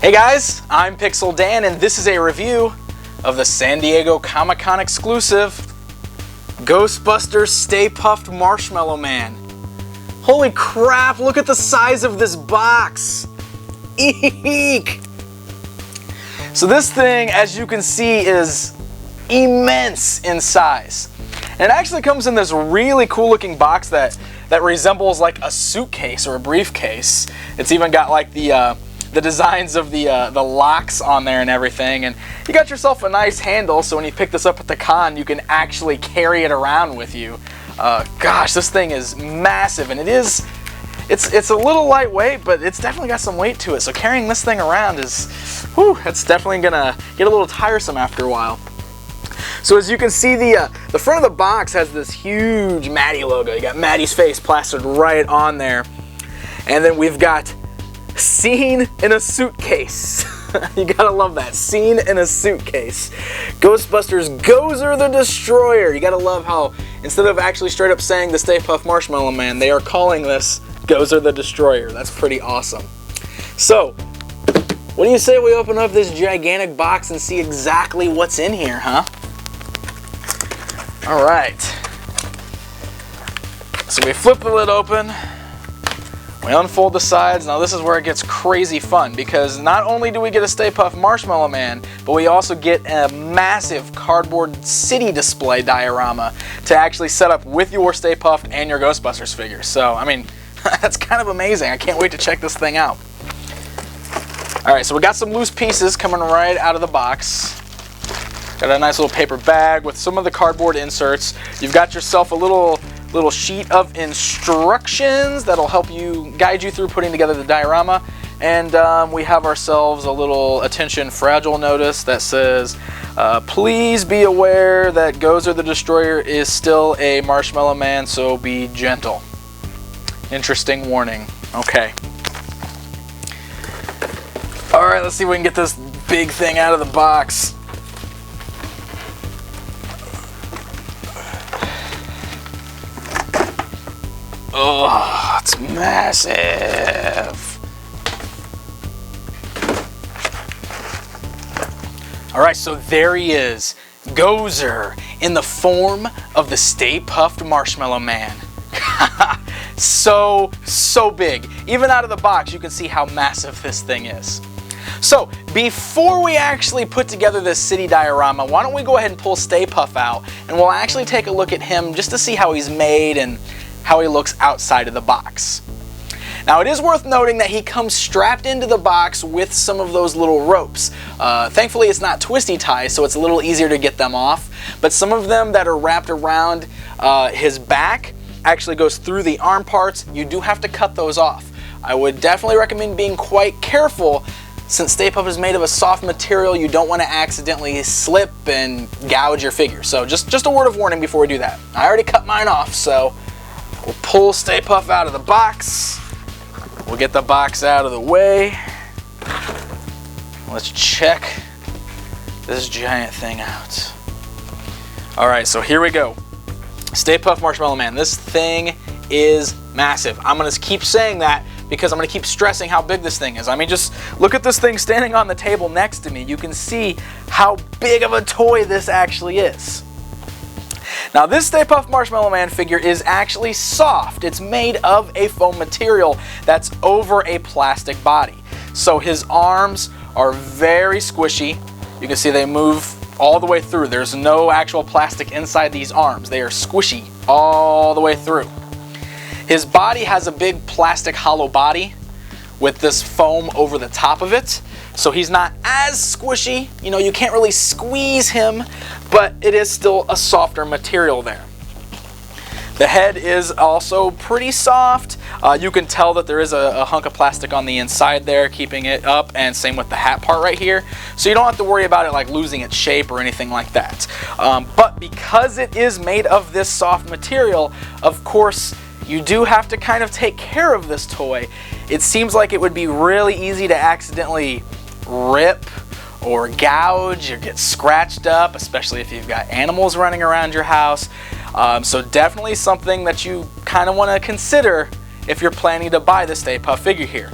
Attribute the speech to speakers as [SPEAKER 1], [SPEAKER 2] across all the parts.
[SPEAKER 1] Hey guys, I'm Pixel Dan and this is a review of the San Diego Comic-Con exclusive Ghostbusters Stay Puft Marshmallow Man. Holy crap, look at the size of this box! Eek! So this thing, as you can see, is immense in size. And it actually comes in this really cool looking box that resembles like a suitcase or a briefcase. It's even got like the designs of the locks on there and everything, and you got yourself a nice handle so when you pick this up at the con you can actually carry it around with you. Gosh, this thing is massive, and it's a little lightweight, but it's definitely got some weight to it, so carrying this thing around is, whew, it's definitely gonna get a little tiresome after a while. So as you can see, the front of the box has this huge Matty logo. You got Matty's face plastered right on there, and then we've got "Seen in a Suitcase." You gotta love that. Seen in a Suitcase. Ghostbusters Gozer the Destroyer. You gotta love how instead of actually straight up saying the Stay Puft Marshmallow Man, they are calling this Gozer the Destroyer. That's pretty awesome. So, what do you say we open up this gigantic box and see exactly what's in here, huh? Alright. So we flip the lid open. We unfold the sides. Now this is where it gets crazy fun, because not only do we get a Stay Puft Marshmallow Man, but we also get a massive cardboard city display diorama to actually set up with your Stay Puft and your Ghostbusters figures. So, I mean, that's kind of amazing. I can't wait to check this thing out. Alright, so we got some loose pieces coming right out of the box. Got a nice little paper bag with some of the cardboard inserts. You've got yourself a little sheet of instructions that'll help you, guide you through putting together the diorama, and we have ourselves a little attention fragile notice that says please be aware that Gozer the Destroyer is still a Marshmallow Man, so be gentle. Interesting warning. Okay. Alright, let's see if we can get this big thing out of the box. Oh, it's massive. Alright, so there he is, Gozer, in the form of the Stay Puft Marshmallow Man. So big. Even out of the box, you can see how massive this thing is. So, before we actually put together this city diorama, why don't we go ahead and pull Stay Puft out, and we'll actually take a look at him just to see how he's made and how he looks outside of the box. Now it is worth noting that he comes strapped into the box with some of those little ropes. Thankfully it's not twisty ties, so it's a little easier to get them off, but some of them that are wrapped around his back actually goes through the arm parts. You do have to cut those off. I would definitely recommend being quite careful. Since Stay Puft is made of a soft material, you don't want to accidentally slip and gouge your figure. So just a word of warning before we do that. I already cut mine off, so we'll pull Stay Puft out of the box. We'll get the box out of the way. Let's check this giant thing out. Alright, so here we go. Stay Puft Marshmallow Man. This thing is massive. I'm going to keep saying that because I'm going to keep stressing how big this thing is. I mean, just look at this thing standing on the table next to me. You can see how big of a toy this actually is. Now this Stay Puft Marshmallow Man figure is actually soft. It's made of a foam material that's over a plastic body. So his arms are very squishy. You can see they move all the way through. There's no actual plastic inside these arms. They are squishy all the way through. His body has a big plastic hollow body with this foam over the top of it. So he's not as squishy. You know, you can't really squeeze him, but it is still a softer material there. The head is also pretty soft. You can tell that there is a hunk of plastic on the inside there keeping it up, and same with the hat part right here. So you don't have to worry about it like losing its shape or anything like that. But because it is made of this soft material, of course, you do have to kind of take care of this toy. It seems like it would be really easy to accidentally rip or gouge or get scratched up, especially if you've got animals running around your house. So definitely something that you kind of want to consider if you're planning to buy the Stay Puft figure here.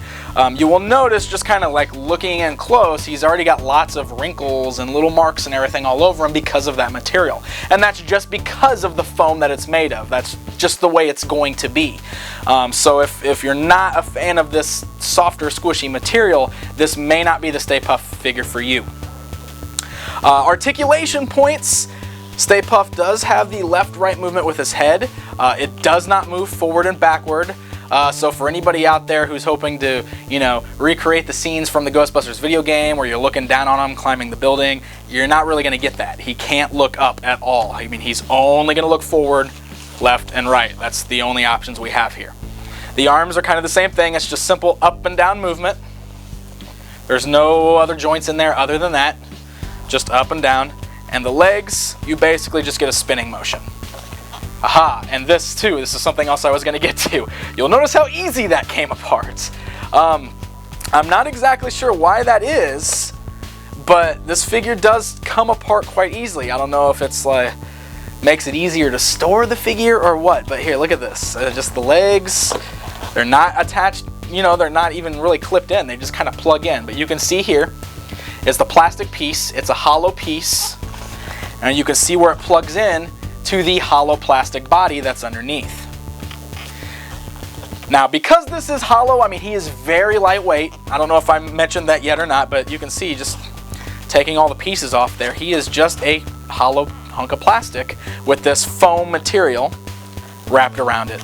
[SPEAKER 1] You will notice, just kind of like looking in close, he's already got lots of wrinkles and little marks and everything all over him because of that material. And that's just because of the foam that it's made of. That's just the way it's going to be. So if you're not a fan of this softer, squishy material, this may not be the Stay Puft figure for you. Articulation points. Stay Puft does have the left-right movement with his head. It does not move forward and backward. So for anybody out there who's hoping to, recreate the scenes from the Ghostbusters video game where you're looking down on him climbing the building, you're not really going to get that. He can't look up at all. I mean, he's only going to look forward, left, and right. That's the only options we have here. The arms are kind of the same thing. It's just simple up and down movement. There's no other joints in there other than that. Just up and down. And the legs, you basically just get a spinning motion. Aha, and this too, this is something else I was going to get to. You'll notice how easy that came apart. I'm not exactly sure why that is, but this figure does come apart quite easily. I don't know if it's like, makes it easier to store the figure or what, but here, look at this. Just the legs, they're not attached, they're not even really clipped in. They just kind of plug in, but you can see here, it's the plastic piece. It's a hollow piece, and you can see where it plugs in to the hollow plastic body that's underneath. Now, because this is hollow, I mean, he is very lightweight. I don't know if I mentioned that yet or not, but you can see just taking all the pieces off there, he is just a hollow hunk of plastic with this foam material wrapped around it.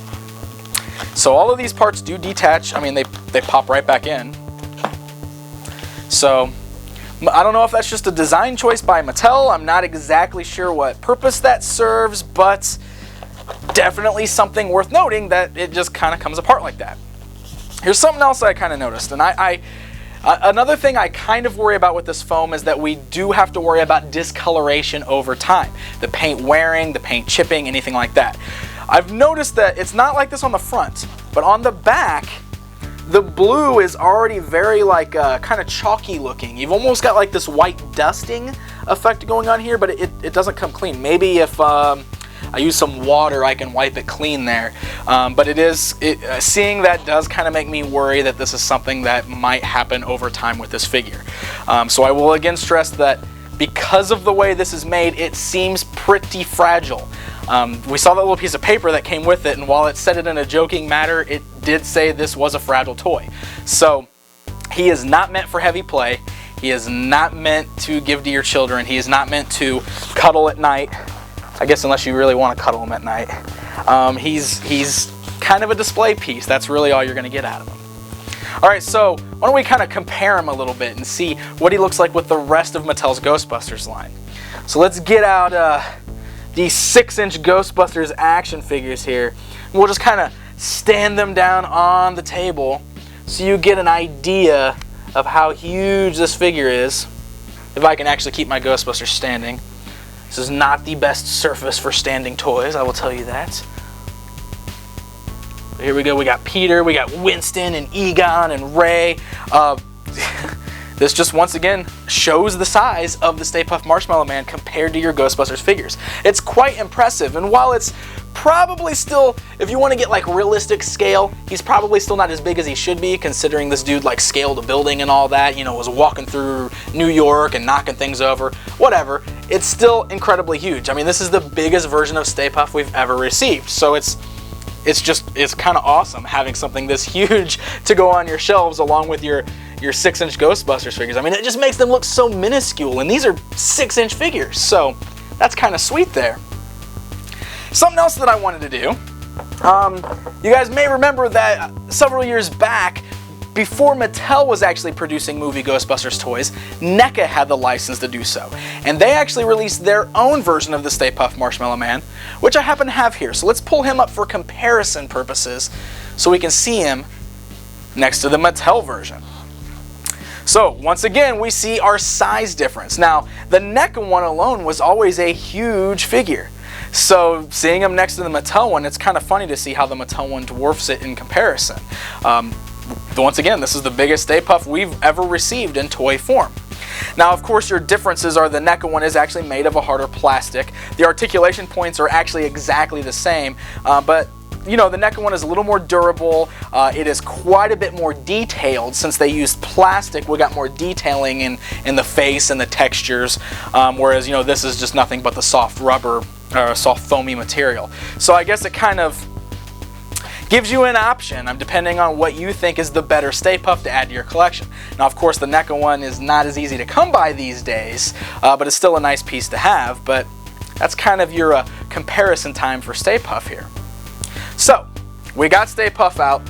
[SPEAKER 1] So all of these parts do detach. I mean, they pop right back in. So I don't know if that's just a design choice by Mattel. I'm not exactly sure what purpose that serves, but definitely something worth noting that it just kind of comes apart like that. Here's something else I kind of noticed, and another thing I kind of worry about with this foam is that we do have to worry about discoloration over time. The paint wearing, the paint chipping, anything like that. I've noticed that it's not like this on the front, but on the back, the blue is already very kind of chalky looking. You've almost got like this white dusting effect going on here, but it doesn't come clean. Maybe if I use some water, I can wipe it clean there. But seeing that does kind of make me worry that this is something that might happen over time with this figure. So I will again stress that because of the way this is made, it seems pretty fragile. We saw that little piece of paper that came with it, and while it said it in a joking manner, it did say this was a fragile toy. So he is not meant for heavy play. He is not meant to give to your children. He is not meant to cuddle at night. I guess unless you really want to cuddle him at night. He's kind of a display piece. That's really all you're going to get out of him. Alright, so why don't we kind of compare him a little bit and see what he looks like with the rest of Mattel's Ghostbusters line. So let's get out these 6-inch Ghostbusters action figures here. We'll just kind of stand them down on the table so you get an idea of how huge this figure is. If I can actually keep my Ghostbusters standing. This is not the best surface for standing toys, I will tell you that. Here we go, we got Peter, we got Winston and Egon and Ray. This just once again shows the size of the Stay Puft Marshmallow Man compared to your Ghostbusters figures. It's quite impressive, and while it's probably still, if you want to get like realistic scale, he's probably still not as big as he should be, considering this dude like scaled a building and all that, was walking through New York and knocking things over, whatever. It's still incredibly huge. I mean, this is the biggest version of Stay Puft we've ever received, so it's kind of awesome having something this huge to go on your shelves along with your 6-inch Ghostbusters figures. I mean, it just makes them look so minuscule, and these are 6-inch figures, so that's kind of sweet there. Something else that I wanted to do, you guys may remember that several years back, before Mattel was actually producing movie Ghostbusters toys, NECA had the license to do so. And they actually released their own version of the Stay Puft Marshmallow Man, which I happen to have here. So let's pull him up for comparison purposes so we can see him next to the Mattel version. So once again, we see our size difference. Now, the NECA one alone was always a huge figure. So seeing him next to the Mattel one, it's kind of funny to see how the Mattel one dwarfs it in comparison. Once again, this is the biggest Stay Puft we've ever received in toy form. Now, of course, your differences are the NECA one is actually made of a harder plastic. The articulation points are actually exactly the same, but you know, the NECA one is a little more durable. It is quite a bit more detailed since they used plastic. We got more detailing in the face and the textures, whereas, you know, this is just nothing but the soft rubber or soft foamy material. So I guess it kind of gives you an option depending on what you think is the better Stay Puft to add to your collection. Now, of course, the NECA one is not as easy to come by these days, but it's still a nice piece to have. But that's kind of your comparison time for Stay Puft here. So, we got Stay Puft out,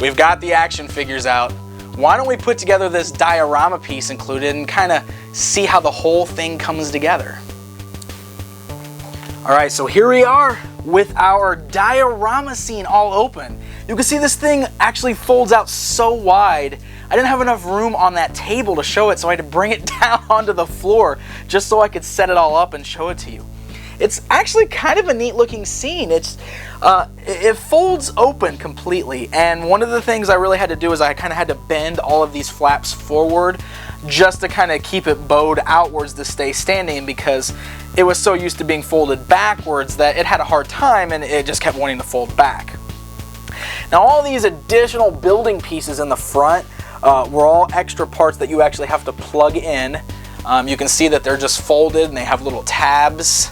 [SPEAKER 1] we've got the action figures out. Why don't we put together this diorama piece included and kind of see how the whole thing comes together? Alright, so here we are with our diorama scene all open. You can see this thing actually folds out so wide. I didn't have enough room on that table to show it, so I had to bring it down onto the floor just so I could set it all up and show it to you. It's actually kind of a neat looking scene. It folds open completely, and one of the things I really had to do is I kind of had to bend all of these flaps forward just to kind of keep it bowed outwards to stay standing, because it was so used to being folded backwards that it had a hard time and it just kept wanting to fold back. Now, all these additional building pieces in the front were all extra parts that you actually have to plug in. You can see that they're just folded and they have little tabs,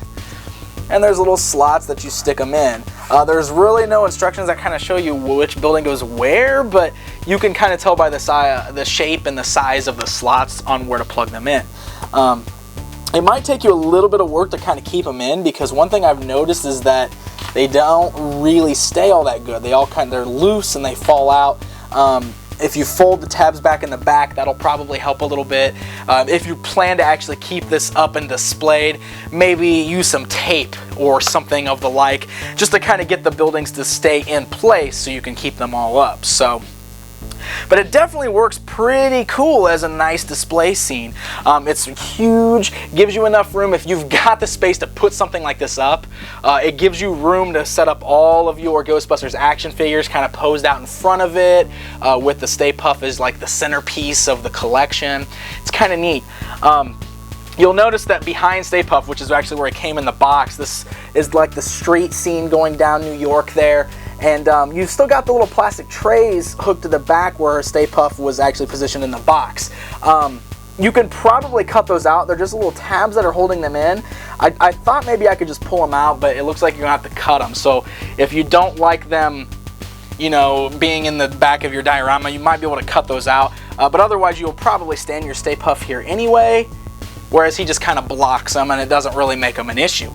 [SPEAKER 1] and there's little slots that you stick them in. There's really no instructions that kind of show you which building goes where, but you can kind of tell by the shape and the size of the slots on where to plug them in. It might take you a little bit of work to kind of keep them in, because one thing I've noticed is that they don't really stay all that good. They're loose and they fall out. If you fold the tabs back in the back, that'll probably help a little bit. If you plan to actually keep this up and displayed, maybe use some tape or something of the like, just to kind of get the buildings to stay in place so you can keep them all up. But it definitely works pretty cool as a nice display scene. It's huge, gives you enough room if you've got the space to put something like this up. It gives you room to set up all of your Ghostbusters action figures kind of posed out in front of it, with the Stay Puft as like the centerpiece of the collection. It's kind of neat. You'll notice that behind Stay Puft, which is actually where it came in the box, this is like the street scene going down New York there. And you've still got the little plastic trays hooked to the back where Stay Puft was actually positioned in the box. You can probably cut those out. They're just little tabs that are holding them in. I thought maybe I could just pull them out, but it looks like you're going to have to cut them. So if you don't like them, you know, being in the back of your diorama, you might be able to cut those out. But otherwise, you'll probably stand your Stay Puft here anyway, whereas he just kind of blocks them and it doesn't really make them an issue.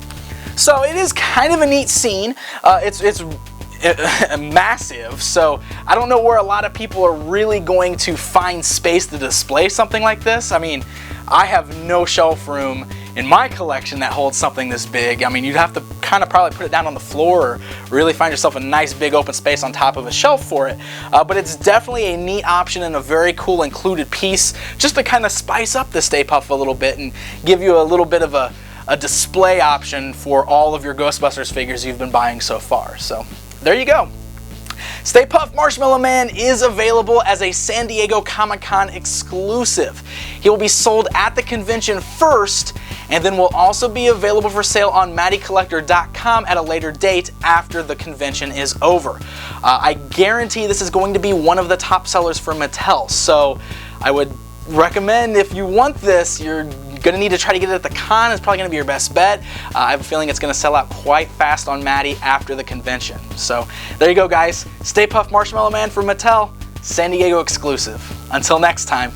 [SPEAKER 1] So it is kind of a neat scene. It's massive, so I don't know where a lot of people are really going to find space to display something like this. I mean, I have no shelf room in my collection that holds something this big. I mean, you'd have to kind of probably put it down on the floor or really find yourself a nice big open space on top of a shelf for it. But it's definitely a neat option and a very cool included piece just to kind of spice up the Stay Puft a little bit and give you a little bit of a display option for all of your Ghostbusters figures you've been buying so far. So there you go. Stay Puft Marshmallow Man is available as a San Diego Comic-Con exclusive. He will be sold at the convention first, and then will also be available for sale on MattyCollector.com at a later date after the convention is over. I guarantee this is going to be one of the top sellers for Mattel, so I would recommend, if you want this, you're going to need to try to get it at the con. It's probably going to be your best bet. I have a feeling it's going to sell out quite fast on Matty after the convention. So there you go, guys. Stay Puft Marshmallow Man from Mattel, San Diego exclusive. Until next time.